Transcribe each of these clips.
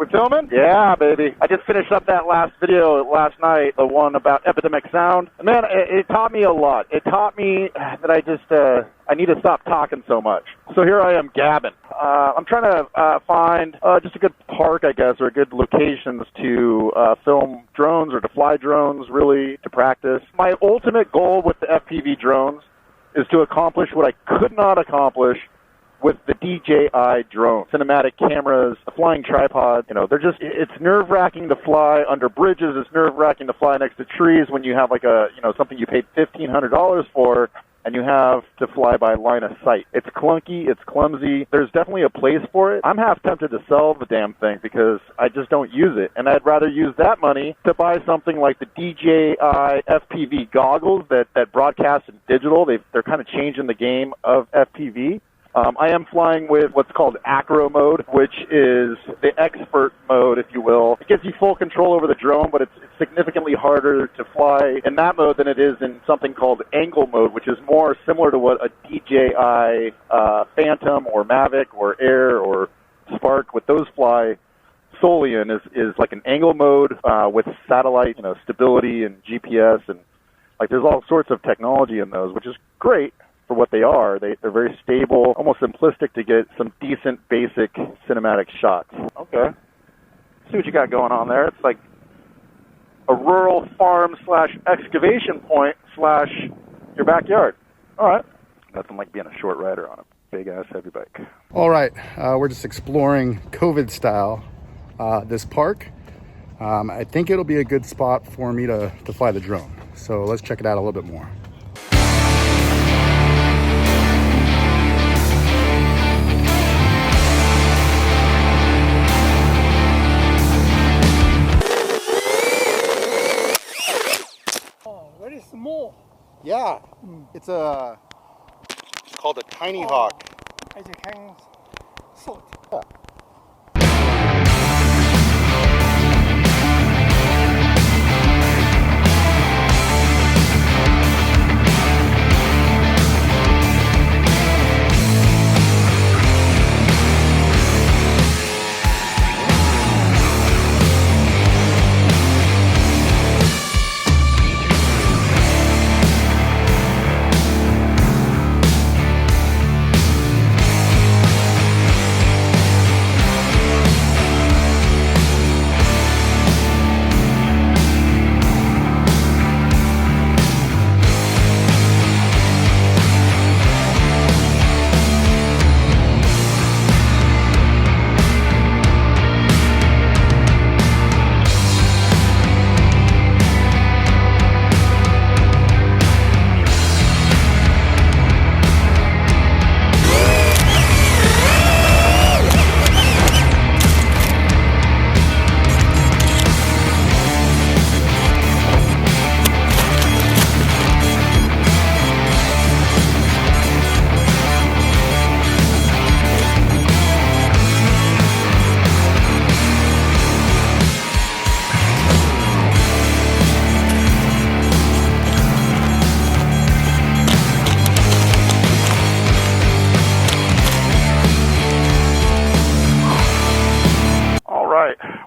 We're filming? Yeah, baby. I just finished up that last video last night, the one about epidemic sound. Man, it taught me a lot. It taught me that I need to stop talking so much. So here I am gabbing. I'm trying to find just a good park, I guess, or good locations to film drones or to fly drones, really, to practice. My ultimate goal with the FPV drones is to accomplish what I could not accomplish with the DJI drone. Cinematic cameras, a flying tripod, it's nerve-wracking to fly under bridges. It's nerve-wracking to fly next to trees when you have like something you paid $1,500 for and you have to fly by line of sight. It's clunky, it's clumsy. There's definitely a place for it. I'm half tempted to sell the damn thing because I just don't use it. And I'd rather use that money to buy something like the DJI FPV goggles that broadcast in digital. They're kind of changing the game of FPV. I am flying with what's called acro mode, which is the expert mode, if you will. It gives you full control over the drone, but it's significantly harder to fly in that mode than it is in something called angle mode, which is more similar to what a DJI Phantom or Mavic or Air or Spark, what those fly solely in is like an angle mode with satellite stability and GPS, and like there's all sorts of technology in those, which is great for what they are. They're very stable, almost simplistic to get some decent, basic cinematic shots. Okay. See what you got going on there. It's like a rural farm / excavation point / your backyard. All right. Nothing like being a short rider on a big-ass heavy bike. All right. We're just exploring COVID style this park. I think it'll be a good spot for me to fly the drone. So let's check it out a little bit more. Small. Yeah, it's called a TinyHawk. As you can sort. Yeah.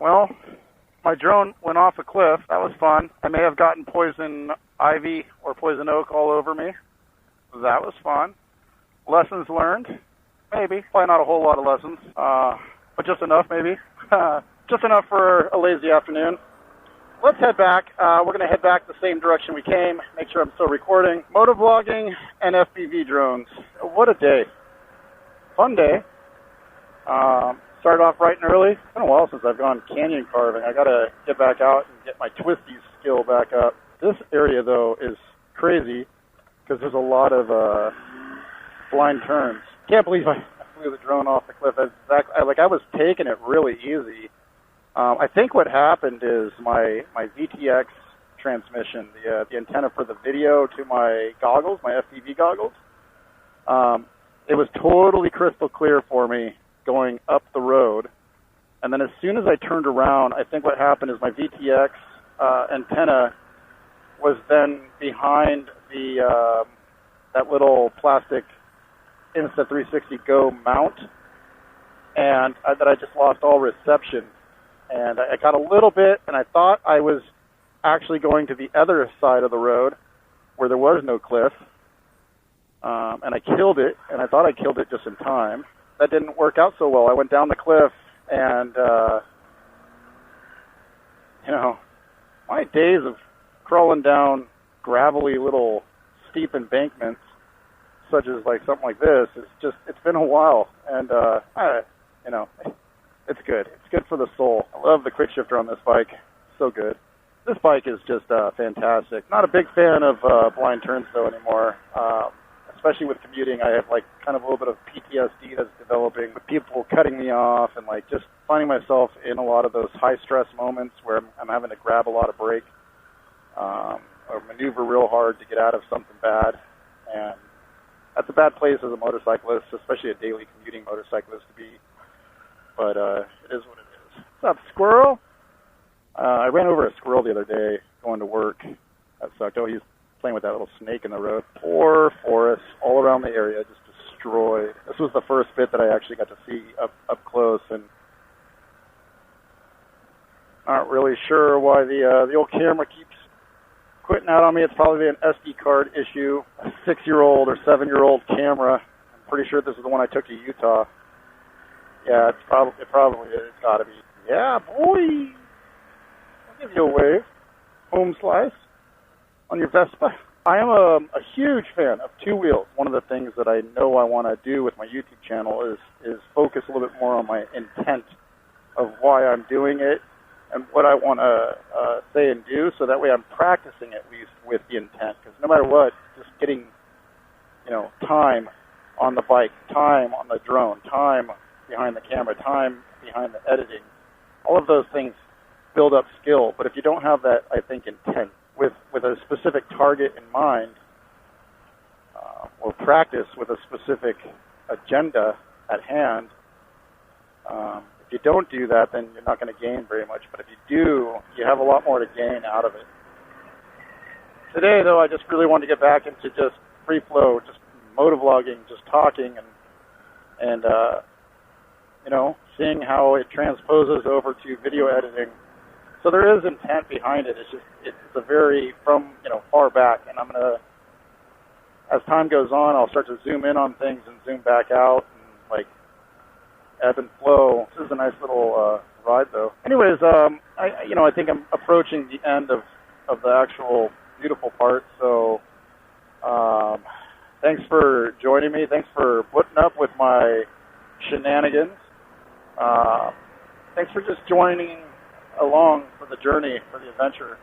Well, my drone went off a cliff. That was fun. I may have gotten poison ivy or poison oak all over me. That was fun. Lessons learned? Maybe. Probably not a whole lot of lessons, but just enough maybe. Just enough for a lazy afternoon. Let's head back. We're going to head back the same direction we came. Make sure I'm still recording. Motovlogging and FPV drones. What a day. Fun day. Started off bright and early. It's been a while since I've gone canyon carving. I got to get back out and get my twisty skill back up. This area, though, is crazy because there's a lot of blind turns. Can't believe I flew the drone off the cliff. I was taking it really easy. I think what happened is my VTX transmission, the antenna for the video to my goggles, my FPV goggles, it was totally crystal clear for me going up the road. And then as soon as I turned around, I think what happened is my VTX antenna was then behind the that little plastic Insta360 Go mount, and that I just lost all reception. and I got a little bit, and I thought I was actually going to the other side of the road where there was no cliff, and I killed it, and I thought I killed it just in time. That didn't work out so well. I went down the cliff, and, you know, my days of crawling down gravelly little steep embankments, such as like something like this, it's been a while, and, you know, it's good. It's good for the soul. I love the quick shifter on this bike. So good. This bike is just fantastic. Not a big fan of blind turns, though, anymore. Especially with commuting, I have like kind of a little bit of PTSD that's developing with people cutting me off and like just finding myself in a lot of those high stress moments where I'm having to grab a lot of brake or maneuver real hard to get out of something bad. And that's a bad place as a motorcyclist, especially a daily commuting motorcyclist to be. But it is what it is. What's up, squirrel? I ran over a squirrel the other day going to work. That sucked. Oh, he's playing with that little snake in the road. Poor forest all around the area, just destroyed. This was the first bit that I actually got to see up close, and not really sure why the old camera keeps quitting out on me. It's probably an SD card issue. A 6-year-old or 7-year-old camera. I'm pretty sure this is the one I took to Utah. Yeah, it probably is. It's got to be. Yeah, boy. I'll give you a wave. Home slice on your Vespa. I am a huge fan of two wheels. One of the things that I know I want to do with my YouTube channel is focus a little bit more on my intent of why I'm doing it and what I want to say and do, so that way I'm practicing at least with the intent. Because no matter what, just getting, you know, time on the bike, time on the drone, time behind the camera, time behind the editing, all of those things build up skill. But if you don't have that, I think, intent with a specific target in mind, or practice with a specific agenda at hand, if you don't do that, then you're not going to gain very much. But if you do, you have a lot more to gain out of it. Today, though, I just really wanted to get back into just free flow, just motovlogging, just talking, and you know, seeing how it transposes over to video editing. So there is intent behind it. It's a very, from, you know, far back, and I'm gonna, as time goes on, I'll start to zoom in on things and zoom back out, and like ebb and flow. This is a nice little ride, though. Anyways, I think I'm approaching the end of the actual beautiful part. So thanks for joining me. Thanks for putting up with my shenanigans. Thanks for just joining along for the journey, for the adventure.